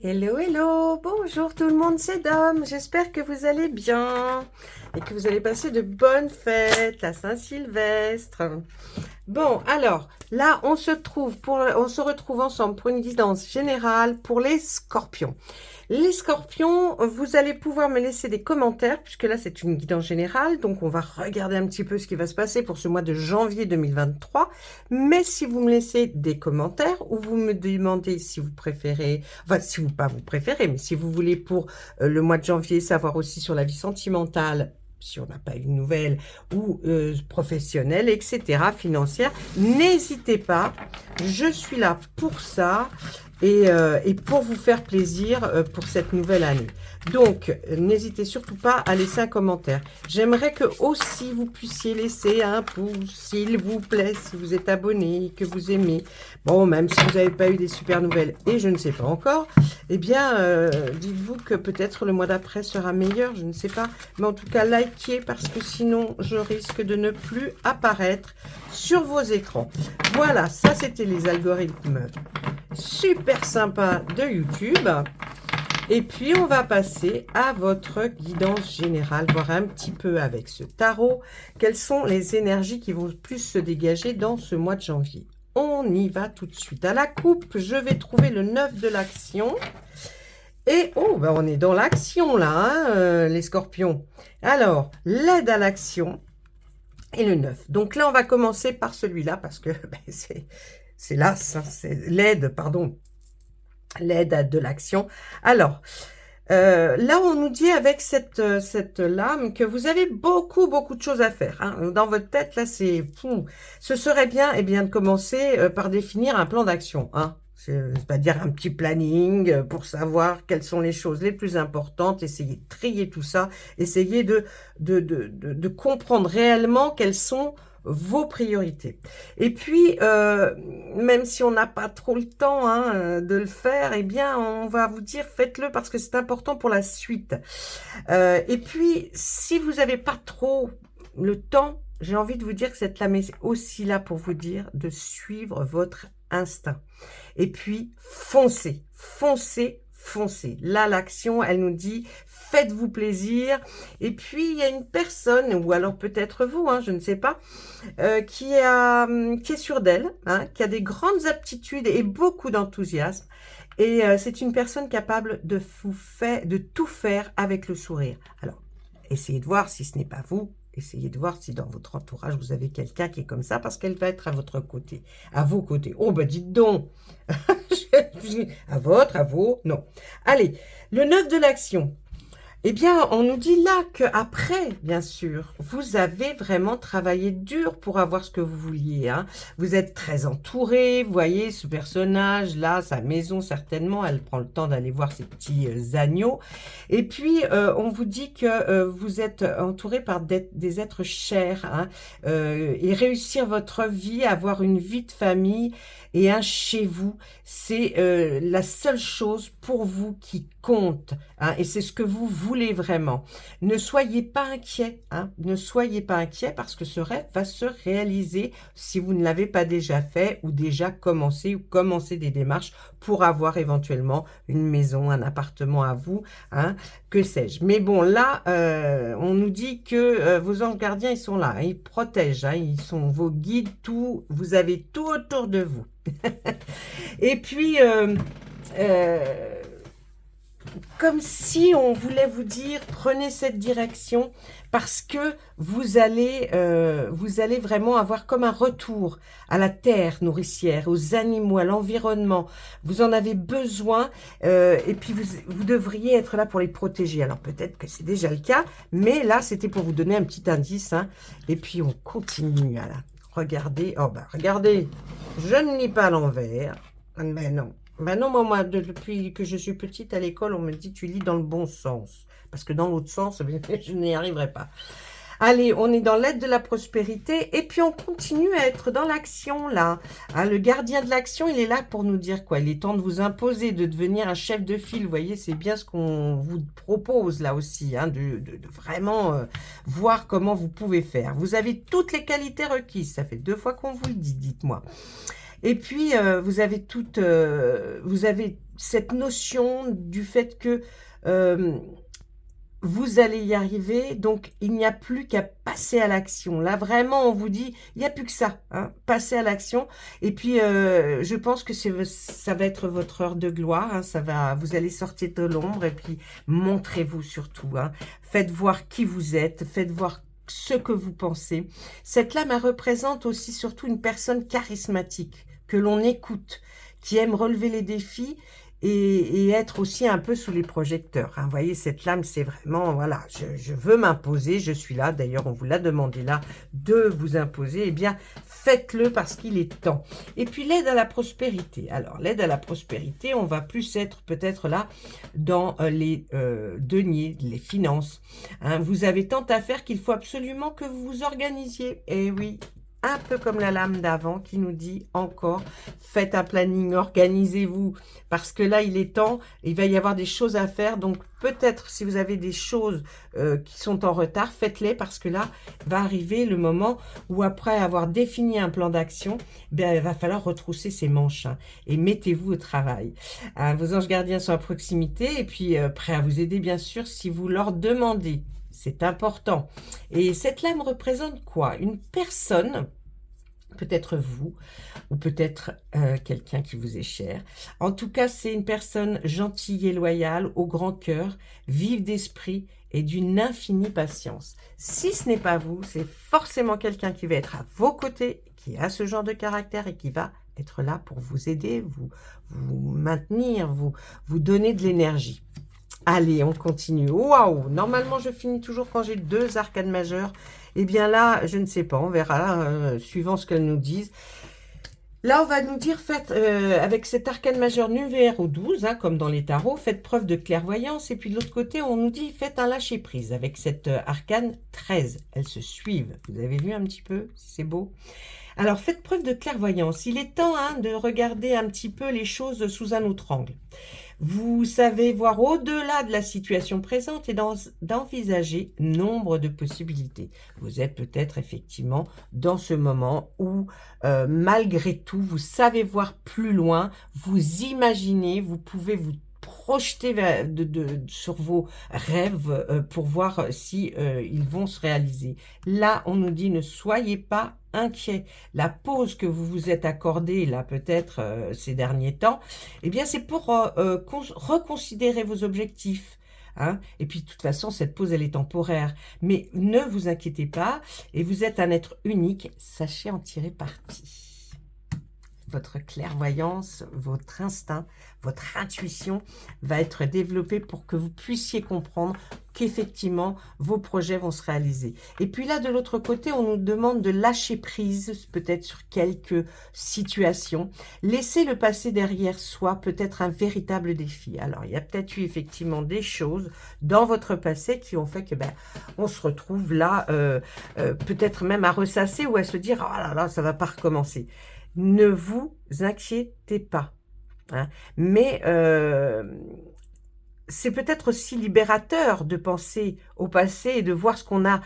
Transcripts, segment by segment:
Hello, hello, bonjour tout le monde, c'est Dom, j'espère que vous allez bien et que vous allez passer de bonnes fêtes, la Saint-Sylvestre. Bon, alors, là, on se retrouve ensemble pour une guidance générale pour les scorpions. Les scorpions, vous allez pouvoir me laisser des commentaires, puisque là, c'est une guidance générale, donc on va regarder un petit peu ce qui va se passer pour ce mois de janvier 2023. Mais si vous me laissez des commentaires, ou vous me demandez si vous préférez, enfin, si vous, pas vous préférez, mais si vous voulez pour le mois de janvier savoir aussi sur la vie sentimentale, si on n'a pas une nouvelle, ou professionnelle, etc., financière, n'hésitez pas, je suis là pour ça et pour vous faire plaisir pour cette nouvelle année. Donc, n'hésitez surtout pas à laisser un commentaire. J'aimerais que aussi vous puissiez laisser un pouce, s'il vous plaît, si vous êtes abonné et que vous aimez. Bon, même si vous n'avez pas eu des super nouvelles, et je ne sais pas encore, eh bien, dites-vous que peut-être le mois d'après sera meilleur, je ne sais pas. Mais en tout cas, likez parce que sinon, je risque de ne plus apparaître sur vos écrans. Voilà, ça c'était les algorithmes super sympa de YouTube. Et puis, on va passer à votre guidance générale, voir un petit peu avec ce tarot, quelles sont les énergies qui vont plus se dégager dans ce mois de janvier. On y va tout de suite. À la coupe, je vais trouver le 9 de l'action. Et, oh, ben on est dans l'action là, hein, les scorpions. Alors, l'aide à l'action et le 9. Donc là, on va commencer par celui-là parce que ben, c'est l'as, hein, c'est l'aide, pardon. L'aide à de l'action. Alors, là, on nous dit avec cette lame que vous avez beaucoup de choses à faire. Hein. Dans votre tête, là, ce serait bien, eh bien de commencer par définir un plan d'action. Hein. C'est-à-dire un petit planning pour savoir quelles sont les choses les plus importantes, essayer de trier tout ça, essayer de comprendre réellement quelles sont vos priorités. Et puis, même si on n'a pas trop le temps hein, de le faire, eh bien, on va vous dire faites-le parce que c'est important pour la suite. Et puis, si vous n'avez pas trop le temps, j'ai envie de vous dire que cette lame est aussi là pour vous dire de suivre votre instinct. Et puis, foncez, foncez, foncez. Là, l'action, elle nous dit faites-vous plaisir. Et puis, il y a une personne, ou alors peut-être vous, hein, je ne sais pas, qui est sûre d'elle, hein, qui a des grandes aptitudes et beaucoup d'enthousiasme. Et c'est une personne capable de tout faire avec le sourire. Alors, essayez de voir si ce n'est pas vous. Essayez de voir si dans votre entourage, vous avez quelqu'un qui est comme ça, parce qu'elle va être à votre côté, à vos côtés. Oh, ben dites donc à votre, à vos, non. Allez, le 9 de l'action. Eh bien, on nous dit là qu'après, bien sûr, vous avez vraiment travaillé dur pour avoir ce que vous vouliez. Hein. Vous êtes très entouré, vous voyez ce personnage-là, sa maison certainement, elle prend le temps d'aller voir ses petits agneaux. Et puis, on vous dit que vous êtes entouré par des êtres chers hein, et réussir votre vie, avoir une vie de famille et un chez vous, c'est la seule chose pour vous qui compte. Hein, et c'est ce que vous voulez vraiment. Ne soyez pas inquiet. Hein, ne soyez pas inquiet parce que ce rêve va se réaliser si vous ne l'avez pas déjà fait ou déjà commencé ou commencé des démarches pour avoir éventuellement une maison, un appartement à vous, hein, que sais-je. Mais bon, là, on nous dit que vos anges gardiens, ils sont là, hein, ils protègent, hein, ils sont vos guides, tout, vous avez tout autour de vous. Et puis, comme si on voulait vous dire, prenez cette direction parce que vous allez vraiment avoir comme un retour à la terre nourricière, aux animaux, à l'environnement. Vous en avez besoin et puis vous devriez être là pour les protéger. Alors peut-être que c'est déjà le cas, mais là c'était pour vous donner un petit indice. Hein. Et puis on continue. Là. Regardez, oh bah regardez, je ne lis pas à l'envers. Mais non. Ben non, moi, depuis que je suis petite à l'école, on me dit tu lis dans le bon sens. Parce que dans l'autre sens, je n'y arriverai pas. Allez, on est dans l'aide de la prospérité et puis on continue à être dans l'action là. Hein, le gardien de l'action, il est là pour nous dire quoi? Il est temps de vous imposer, de devenir un chef de file. Vous voyez, c'est bien ce qu'on vous propose là aussi, hein, de vraiment voir comment vous pouvez faire. Vous avez toutes les qualités requises. Ça fait 2 fois qu'on vous le dit, dites-moi. Et puis, vous avez cette notion du fait que vous allez y arriver, donc il n'y a plus qu'à passer à l'action. Là, vraiment, on vous dit, il n'y a plus que ça, hein, passer à l'action. Et puis, je pense que ça va être votre heure de gloire, hein, vous allez sortir de l'ombre et puis montrez-vous surtout. Hein. Faites voir qui vous êtes, faites voir ce que vous pensez. Cette lame, elle représente aussi surtout une personne charismatique, que l'on écoute, qui aime relever les défis et être aussi un peu sous les projecteurs. Hein. Vous voyez, cette lame, c'est vraiment, voilà, je veux m'imposer, je suis là. D'ailleurs, on vous l'a demandé là, de vous imposer. Eh bien, faites-le parce qu'il est temps. Et puis, l'aide à la prospérité. Alors, l'aide à la prospérité, on va plus être peut-être là dans les deniers, les finances. Hein. Vous avez tant à faire qu'il faut absolument que vous vous organisiez. Et oui, un peu comme la lame d'avant qui nous dit encore, faites un planning, organisez-vous, parce que là, il est temps, il va y avoir des choses à faire, donc peut-être si vous avez des choses qui sont en retard, faites-les, parce que là, va arriver le moment où après avoir défini un plan d'action, ben, il va falloir retrousser ses manches, hein, et mettez-vous au travail. Vos anges gardiens sont à proximité, et puis prêts à vous aider, bien sûr, si vous leur demandez. C'est important. Et cette lame représente quoi? Une personne, peut-être vous, ou peut-être quelqu'un qui vous est cher. En tout cas, c'est une personne gentille et loyale, au grand cœur, vive d'esprit et d'une infinie patience. Si ce n'est pas vous, c'est forcément quelqu'un qui va être à vos côtés, qui a ce genre de caractère et qui va être là pour vous aider, vous maintenir, vous donner de l'énergie. Allez, on continue. Waouh! Normalement, je finis toujours quand j'ai 2 arcanes majeures. Eh bien là, je ne sais pas, on verra, suivant ce qu'elles nous disent. Là, on va nous dire, faites, avec cet arcane majeur numéro 12, hein, comme dans les tarots, faites preuve de clairvoyance. Et puis de l'autre côté, on nous dit, faites un lâcher-prise avec cette arcane 13. Elles se suivent. Vous avez vu un petit peu, c'est beau. Alors, faites preuve de clairvoyance. Il est temps de regarder un petit peu les choses sous un autre angle. Vous savez voir au-delà de la situation présente et d'envisager nombre de possibilités. Vous êtes peut-être effectivement dans ce moment où, malgré tout, vous savez voir plus loin, vous imaginez, vous pouvez vous projeter sur vos rêves pour voir si ils vont se réaliser. Là, on nous dit ne soyez pas inquiets. La pause que vous vous êtes accordée, là, peut-être ces derniers temps, eh bien, c'est pour reconsidérer vos objectifs. Hein. Et puis, de toute façon, cette pause, elle est temporaire. Mais ne vous inquiétez pas, et vous êtes un être unique, sachez en tirer parti. Votre clairvoyance, votre instinct, votre intuition va être développée pour que vous puissiez comprendre qu'effectivement, vos projets vont se réaliser. Et puis là, de l'autre côté, on nous demande de lâcher prise, peut-être sur quelques situations. Laisser le passé derrière soi peut être un véritable défi. Alors, il y a peut-être eu effectivement des choses dans votre passé qui ont fait que on se retrouve là, peut-être même à ressasser ou à se dire « Oh là là, ça va pas recommencer ». Ne vous inquiétez pas. Hein. Mais c'est peut-être aussi libérateur de penser au passé et de voir ce qu'on a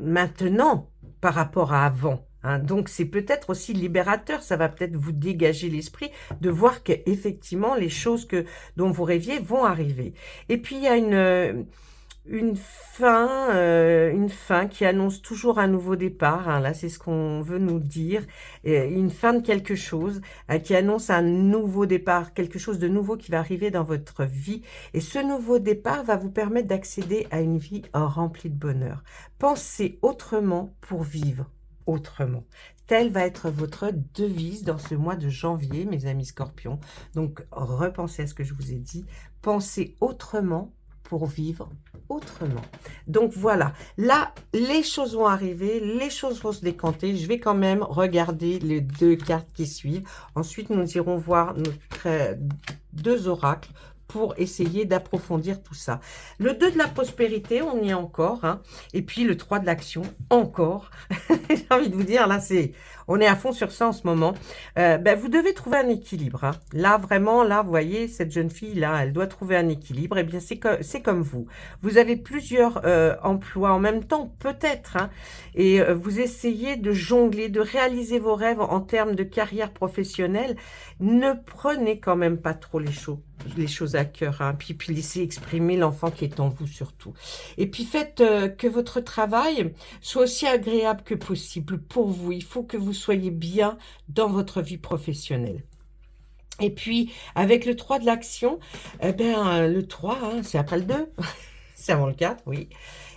maintenant par rapport à avant. Hein. Donc, c'est peut-être aussi libérateur. Ça va peut-être vous dégager l'esprit de voir qu'effectivement, les choses dont vous rêviez vont arriver. Et puis, il y a une fin qui annonce toujours un nouveau départ. Hein, là, c'est ce qu'on veut nous dire. Une fin de quelque chose qui annonce un nouveau départ, quelque chose de nouveau qui va arriver dans votre vie. Et ce nouveau départ va vous permettre d'accéder à une vie remplie de bonheur. Pensez autrement pour vivre autrement. Telle va être votre devise dans ce mois de janvier, mes amis scorpions. Donc, repensez à ce que je vous ai dit. Pensez autrement pour vivre autrement. Donc voilà, là, les choses vont arriver, les choses vont se décanter. Je vais quand même regarder les 2 cartes qui suivent. Ensuite, nous irons voir notre 2 oracles pour essayer d'approfondir tout ça. Le 2 de la prospérité, on y est encore. Hein, et puis le 3 de l'action, encore. J'ai envie de vous dire, là, On est à fond sur ça en ce moment. Vous devez trouver un équilibre. Hein. Là, vraiment, là, vous voyez, cette jeune fille-là, elle doit trouver un équilibre. Eh bien, c'est comme vous. Vous avez plusieurs emplois en même temps, peut-être. Hein, et vous essayez de jongler, de réaliser vos rêves en termes de carrière professionnelle. Ne prenez quand même pas trop les choses à cœur. Hein, puis laissez exprimer l'enfant qui est en vous surtout. Et puis faites que votre travail soit aussi agréable que possible pour vous. Il faut que vous soyez bien dans votre vie professionnelle. Et puis, avec le 3 de l'action, le 3, hein, c'est après le 2, c'est avant le 4, oui.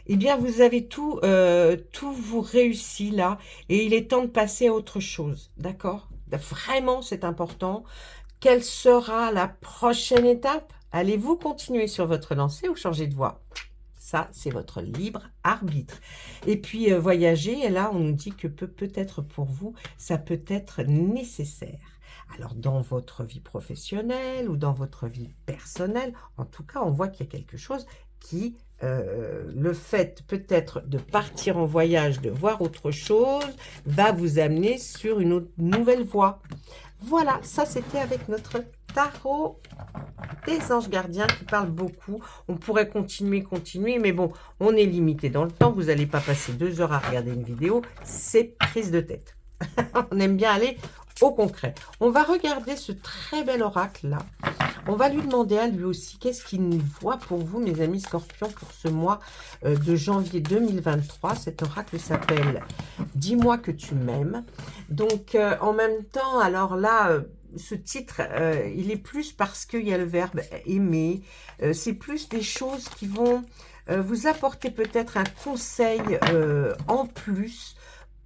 Eh bien, vous avez tout vous réussi là, et il est temps de passer à autre chose, d'accord? Vraiment, c'est important. Quelle sera la prochaine étape? Allez-vous continuer sur votre lancée ou changer de voie? Ça, c'est votre libre arbitre. Et puis, voyager, et là, on nous dit que peut-être pour vous, ça peut être nécessaire. Alors, dans votre vie professionnelle ou dans votre vie personnelle, en tout cas, on voit qu'il y a quelque chose qui, le fait peut-être de partir en voyage, de voir autre chose, va vous amener sur une nouvelle voie. Voilà, ça c'était avec notre tarot des anges gardiens qui parle beaucoup. On pourrait continuer, mais bon, on est limité dans le temps. Vous n'allez pas passer 2 heures à regarder une vidéo. C'est prise de tête. On aime bien aller au concret. On va regarder ce très bel oracle-là. On va lui demander à lui aussi qu'est-ce qu'il voit pour vous, mes amis scorpions, pour ce mois de janvier 2023. Cet oracle s'appelle « Dis-moi que tu m'aimes ». Donc, en même temps, alors là, ce titre, il est plus parce qu'il y a le verbe « aimer ». C'est plus des choses qui vont vous apporter peut-être un conseil en plus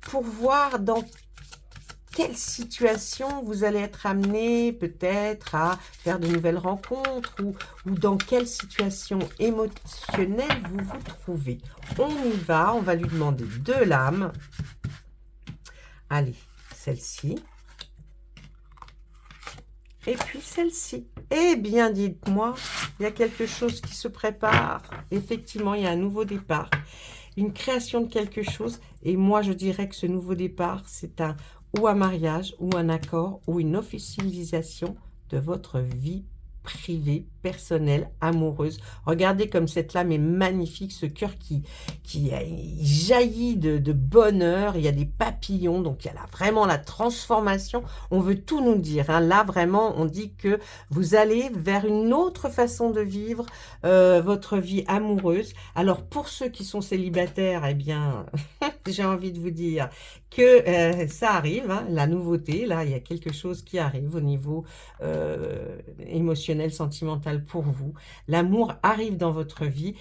pour voir dans quelle situation vous allez être amené peut-être à faire de nouvelles rencontres ou dans quelle situation émotionnelle vous vous trouvez. On y va, on va lui demander 2 lames. Allez, celle-ci. Et puis celle-ci. Eh bien, dites-moi, il y a quelque chose qui se prépare. Effectivement, il y a un nouveau départ. Une création de quelque chose. Et moi, je dirais que ce nouveau départ, c'est ou un mariage, ou un accord, ou une officialisation de votre vie privée, personnelle, amoureuse. Regardez comme cette lame est magnifique, ce cœur qui jaillit de bonheur. Il y a des papillons, donc il y a là vraiment la transformation. On veut tout nous dire. Hein. Là, vraiment, on dit que vous allez vers une autre façon de vivre votre vie amoureuse. Alors, pour ceux qui sont célibataires, eh bien, j'ai envie de vous dire que ça arrive, hein, la nouveauté. Là, il y a quelque chose qui arrive au niveau émotionnel, sentimental pour vous. L'amour arrive dans votre vie.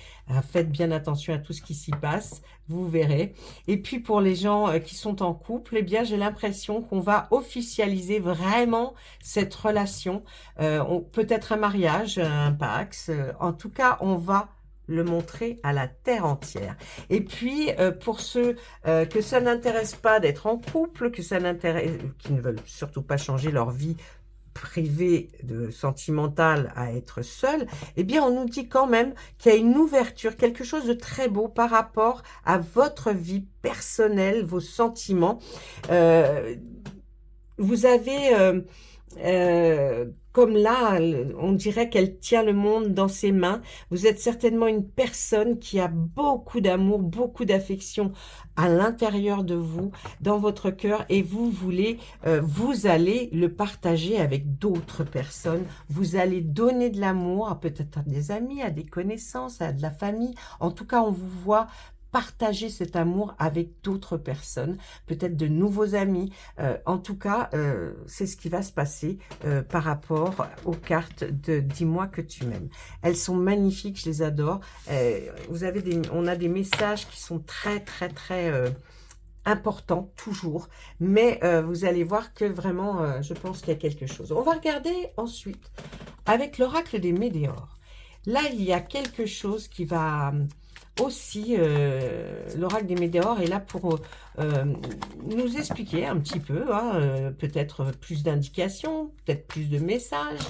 Faites bien attention à tout ce qui s'y passe, vous verrez. Et puis pour les gens qui sont en couple, eh bien j'ai l'impression qu'on va officialiser vraiment cette relation. Peut-être un mariage, un pax. En tout cas, on va le montrer à la terre entière. Et puis, pour ceux que ça n'intéresse pas d'être en couple, qui ne veulent surtout pas changer leur vie privée sentimentale à être seul, eh bien, on nous dit quand même qu'il y a une ouverture, quelque chose de très beau par rapport à votre vie personnelle, vos sentiments. Vous avez... comme là, on dirait qu'elle tient le monde dans ses mains. Vous êtes certainement une personne qui a beaucoup d'amour, beaucoup d'affection à l'intérieur de vous, dans votre cœur, et vous allez le partager avec d'autres personnes. Vous allez donner de l'amour, peut-être à des amis, à des connaissances, à de la famille. En tout cas, on vous voit partager cet amour avec d'autres personnes, peut-être de nouveaux amis. En tout cas, c'est ce qui va se passer par rapport aux cartes de « Dis-moi que tu m'aimes ». Elles sont magnifiques, je les adore. On a des messages qui sont très, très, très importants, toujours. Mais vous allez voir que vraiment, je pense qu'il y a quelque chose. On va regarder ensuite avec l'oracle des météores. Là, il y a quelque chose qui va... Aussi, l'oracle des météores est là pour nous expliquer un petit peu, hein, peut-être plus d'indications, peut-être plus de messages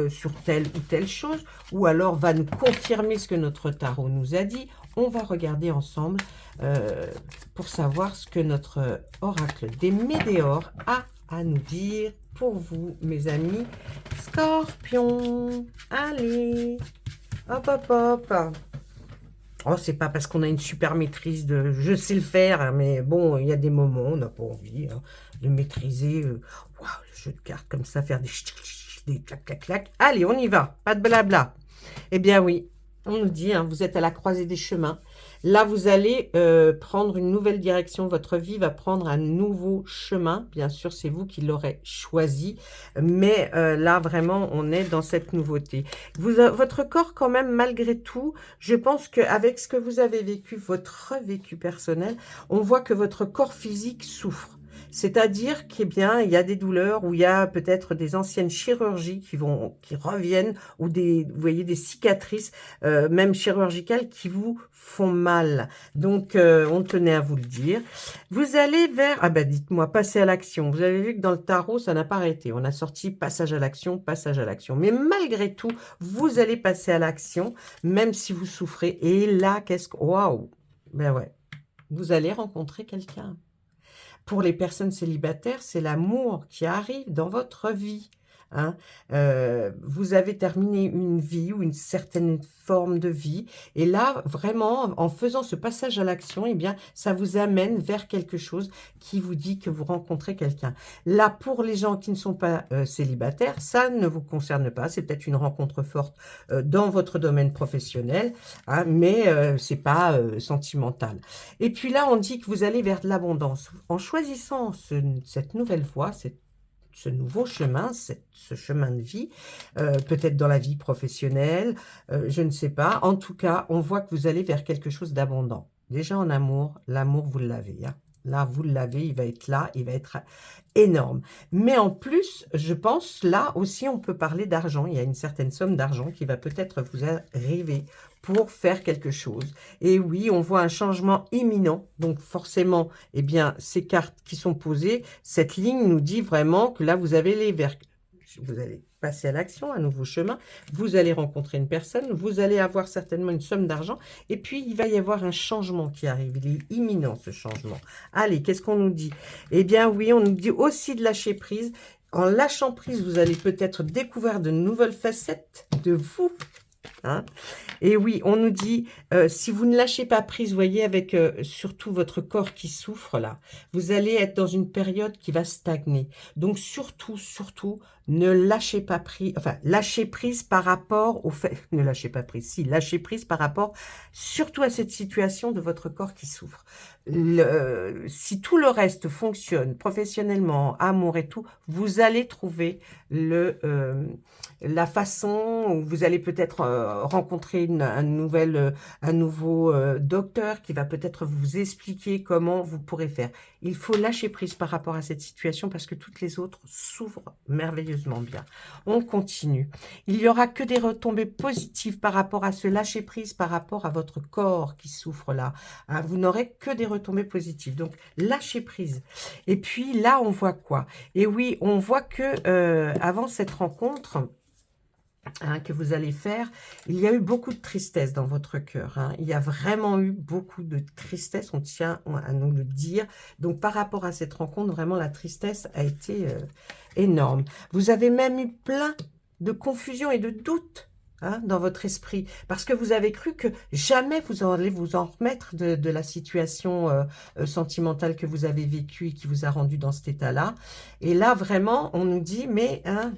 sur telle ou telle chose, ou alors va nous confirmer ce que notre tarot nous a dit. on va regarder ensemble pour savoir ce que notre oracle des météores a à nous dire pour vous, mes amis Scorpions. Allez, hop, hop, hop. Oh, c'est pas parce qu'on a une super maîtrise de... Je sais le faire, hein, mais bon, il y a des moments, on n'a pas envie hein, de maîtriser le jeu de cartes comme ça, faire des clac, clac, clac. Allez, on y va, pas de blabla. Eh bien oui, on nous dit, hein, vous êtes à la croisée des chemins. Là, vous allez prendre une nouvelle direction. Votre vie va prendre un nouveau chemin. Bien sûr, c'est vous qui l'aurez choisi. Mais là, vraiment, on est dans cette nouveauté. Votre corps, quand même, malgré tout, je pense qu'avec ce que vous avez vécu, votre vécu personnel, on voit que votre corps physique souffre. C'est-à-dire qu'il y a des douleurs où il y a peut-être des anciennes chirurgies qui reviennent ou vous voyez, des cicatrices, même chirurgicales, qui vous font mal. Donc, on tenait à vous le dire. Vous allez vers... Ah ben, dites-moi, passez à l'action. Vous avez vu que dans le tarot, ça n'a pas arrêté. On a sorti passage à l'action, passage à l'action. Mais malgré tout, vous allez passer à l'action, même si vous souffrez. Et là, qu'est-ce que... Waouh! Ben ouais, vous allez rencontrer quelqu'un. Pour les personnes célibataires, c'est l'amour qui arrive dans votre vie. Hein. Vous avez terminé une vie ou une certaine forme de vie. Et là, vraiment, en faisant ce passage à l'action, eh bien, ça vous amène vers quelque chose qui vous dit que vous rencontrez quelqu'un. Là, pour les gens qui ne sont pas célibataires, ça ne vous concerne pas. C'est peut-être une rencontre forte dans votre domaine professionnel, hein, mais c'est pas sentimental. Et puis là, on dit que vous allez vers de l'abondance. En choisissant cette nouvelle voie, ce nouveau chemin, ce chemin de vie, peut-être dans la vie professionnelle, je ne sais pas. En tout cas, on voit que vous allez vers quelque chose d'abondant. Déjà en amour, l'amour, vous l'avez. Hein. Là, vous l'avez, il va être là, il va être énorme. Mais en plus, je pense, là aussi, on peut parler d'argent. Il y a une certaine somme d'argent qui va peut-être vous arriver pour faire quelque chose. Et oui, on voit un changement imminent. Donc forcément, eh bien, ces cartes qui sont posées, cette ligne nous dit vraiment que là, vous allez passer à l'action, un nouveau chemin. Vous allez rencontrer une personne. Vous allez avoir certainement une somme d'argent. Et puis, il va y avoir un changement qui arrive. Il est imminent, ce changement. Allez, qu'est-ce qu'on nous dit? Eh bien, oui, on nous dit aussi de lâcher prise. En lâchant prise, vous allez peut-être découvrir de nouvelles facettes de vous. Hein. Et oui, on nous dit, si vous ne lâchez pas prise, vous voyez, avec surtout votre corps qui souffre là, vous allez être dans une période qui va stagner. Donc surtout, surtout, ne lâchez pas prise, enfin, lâchez prise par rapport au fait, ne lâchez pas prise, si, lâchez prise par rapport surtout à cette situation de votre corps qui souffre. Si tout le reste fonctionne professionnellement, amour et tout, vous allez trouver la façon où vous allez peut-être rencontrer un nouveau docteur qui va peut-être vous expliquer comment vous pourrez faire. Il faut lâcher prise par rapport à cette situation parce que toutes les autres s'ouvrent merveilleusement bien. On continue. Il n'y aura que des retombées positives par rapport à ce lâcher prise, par rapport à votre corps qui souffre là. Hein, vous n'aurez que des retombées positives. Donc, lâchez prise. Et puis là, on voit quoi? Et oui, on voit que avant cette rencontre... Hein, que vous allez faire, il y a eu beaucoup de tristesse dans votre cœur. Hein. Il y a vraiment eu beaucoup de tristesse, on tient à nous le dire. Donc, par rapport à cette rencontre, vraiment, la tristesse a été énorme. Vous avez même eu plein de confusion et de doutes hein, dans votre esprit, parce que vous avez cru que jamais vous allez vous en remettre de la situation sentimentale que vous avez vécue et qui vous a rendu dans cet état-là. Et là, vraiment, on nous dit, mais... Hein,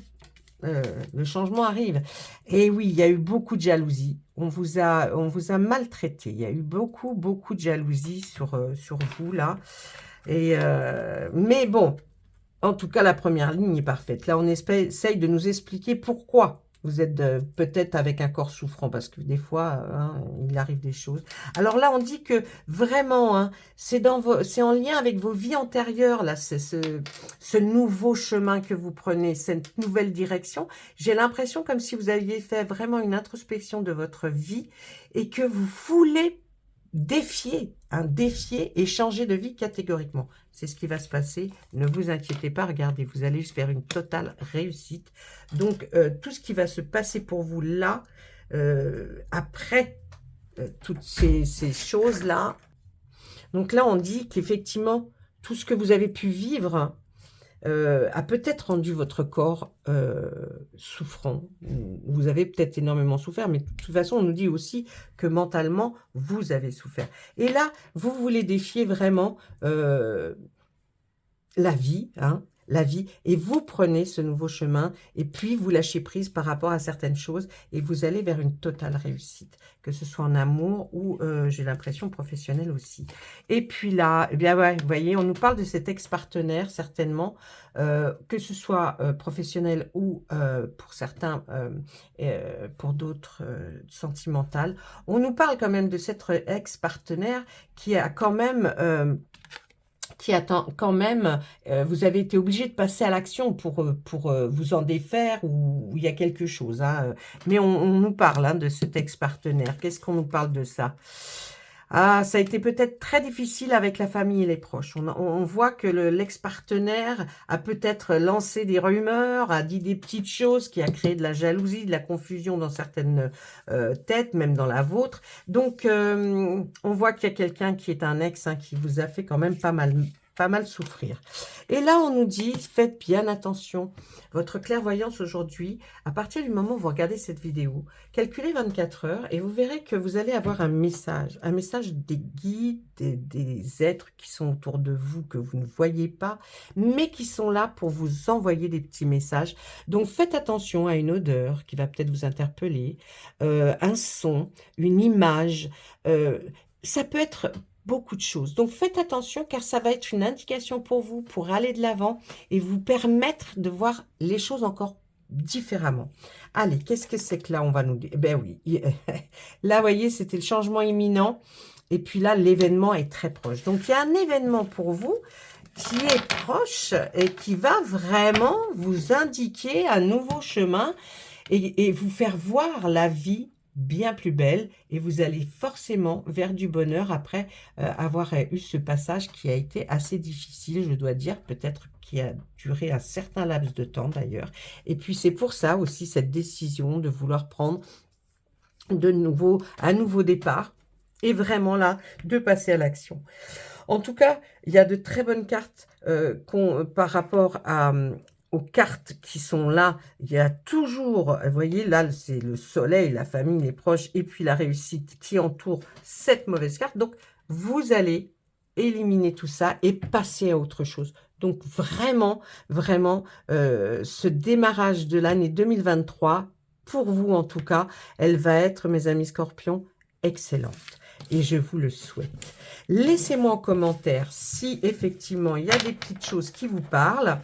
le changement arrive. Et oui, il y a eu beaucoup de jalousie. On vous a maltraité. Il y a eu beaucoup de jalousie sur vous, là. Et, mais bon, en tout cas, la première ligne est parfaite. Là, on essaye de nous expliquer pourquoi vous êtes peut-être avec un corps souffrant, parce que des fois, hein, il arrive des choses. Alors là, on dit que vraiment, hein, c'est en lien avec vos vies antérieures, là, ce nouveau chemin que vous prenez, cette nouvelle direction. J'ai l'impression comme si vous aviez fait vraiment une introspection de votre vie et que vous voulez défier et changer de vie catégoriquement. C'est ce qui va se passer. Ne vous inquiétez pas, regardez, vous allez faire une totale réussite. Donc, tout ce qui va se passer pour vous là, après toutes ces choses-là. Donc là, on dit qu'effectivement, tout ce que vous avez pu vivre a peut-être rendu votre corps souffrant. Vous avez peut-être énormément souffert, mais de toute façon, on nous dit aussi que mentalement, vous avez souffert. Et là, vous voulez défier vraiment la vie, hein, la vie, et vous prenez ce nouveau chemin, et puis vous lâchez prise par rapport à certaines choses, et vous allez vers une totale réussite, que ce soit en amour ou, j'ai l'impression, professionnelle aussi. Et puis là, eh bien ouais, vous voyez, on nous parle de cet ex-partenaire, certainement, que ce soit professionnel ou pour certains, pour d'autres, sentimental. On nous parle quand même de cet ex-partenaire qui a quand même qui attend quand même, vous avez été obligé de passer à l'action pour vous en défaire ou il y a quelque chose. Hein, mais on nous parle hein, de cet ex-partenaire. Qu'est-ce qu'on nous parle de ça? Ah, ça a été peut-être très difficile avec la famille et les proches. On voit que l'ex-partenaire a peut-être lancé des rumeurs, a dit des petites choses, qui a créé de la jalousie, de la confusion dans certaines têtes, même dans la vôtre. Donc, on voit qu'il y a quelqu'un qui est un ex, hein, qui vous a fait quand même pas mal souffrir. Et là, on nous dit, faites bien attention. Votre clairvoyance aujourd'hui, à partir du moment où vous regardez cette vidéo, calculez 24 heures et vous verrez que vous allez avoir un message des guides, des êtres qui sont autour de vous, que vous ne voyez pas, mais qui sont là pour vous envoyer des petits messages. Donc, faites attention à une odeur qui va peut-être vous interpeller, un son, une image. Ça peut être beaucoup de choses. Donc, faites attention car ça va être une indication pour vous pour aller de l'avant et vous permettre de voir les choses encore différemment. Allez, qu'est-ce que c'est que là, on va nous dire? Ben oui, là, vous voyez, c'était le changement imminent. Et puis là, l'événement est très proche. Donc, il y a un événement pour vous qui est proche et qui va vraiment vous indiquer un nouveau chemin et vous faire voir la vie bien plus belle et vous allez forcément vers du bonheur après avoir eu ce passage qui a été assez difficile, je dois dire, peut-être qui a duré un certain laps de temps d'ailleurs. Et puis c'est pour ça aussi cette décision de vouloir prendre un nouveau départ et vraiment là de passer à l'action. En tout cas, il y a de très bonnes cartes par rapport aux cartes qui sont là. Il y a toujours, vous voyez, là, c'est le soleil, la famille, les proches, et puis la réussite qui entoure cette mauvaise carte. Donc, vous allez éliminer tout ça et passer à autre chose. Donc, vraiment, vraiment, ce démarrage de l'année 2023, pour vous en tout cas, elle va être, mes amis scorpions, excellente. Et je vous le souhaite. Laissez-moi en commentaire si effectivement il y a des petites choses qui vous parlent.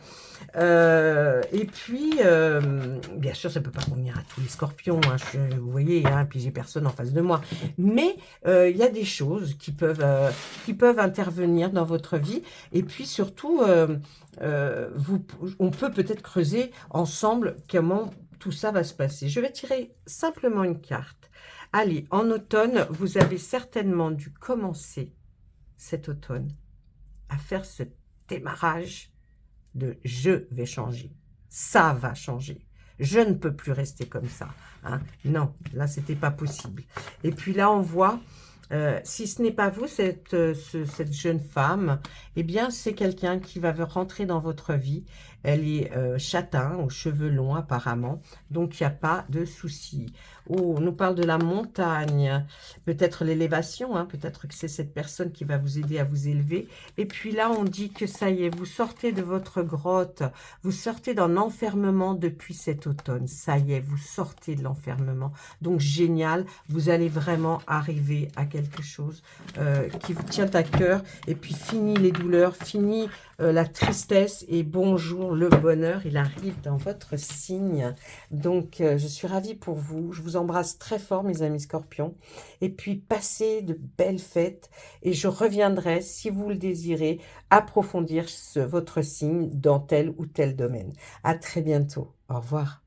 Et puis, bien sûr, ça ne peut pas convenir à tous les scorpions, hein, vous voyez, hein, puis j'ai personne en face de moi. Mais il y a des choses qui peuvent intervenir dans votre vie. Et puis surtout, on peut peut-être creuser ensemble comment tout ça va se passer. Je vais tirer simplement une carte. Allez, en automne, vous avez certainement dû commencer cet automne à faire ce démarrage de « je vais changer ». Ça va changer. Je ne peux plus rester comme ça. Hein. Non, là, c'était pas possible. Et puis là, on voit, si ce n'est pas vous, cette jeune femme, eh bien, c'est quelqu'un qui va rentrer dans votre vie. Elle est châtain, aux cheveux longs apparemment, donc il n'y a pas de souci. Oh, on nous parle de la montagne, peut-être l'élévation, hein, peut-être que c'est cette personne qui va vous aider à vous élever. Et puis là, on dit que ça y est, vous sortez de votre grotte, vous sortez d'un enfermement depuis cet automne. Ça y est, vous sortez de l'enfermement. Donc génial, vous allez vraiment arriver à quelque chose qui vous tient à cœur. Et puis fini les douleurs, fini la tristesse et bonjour le bonheur, il arrive dans votre signe. Donc je suis ravie pour vous, je vous embrasse très fort mes amis scorpions et puis passez de belles fêtes et je reviendrai si vous le désirez approfondir votre signe dans tel ou tel domaine. À très bientôt, au revoir.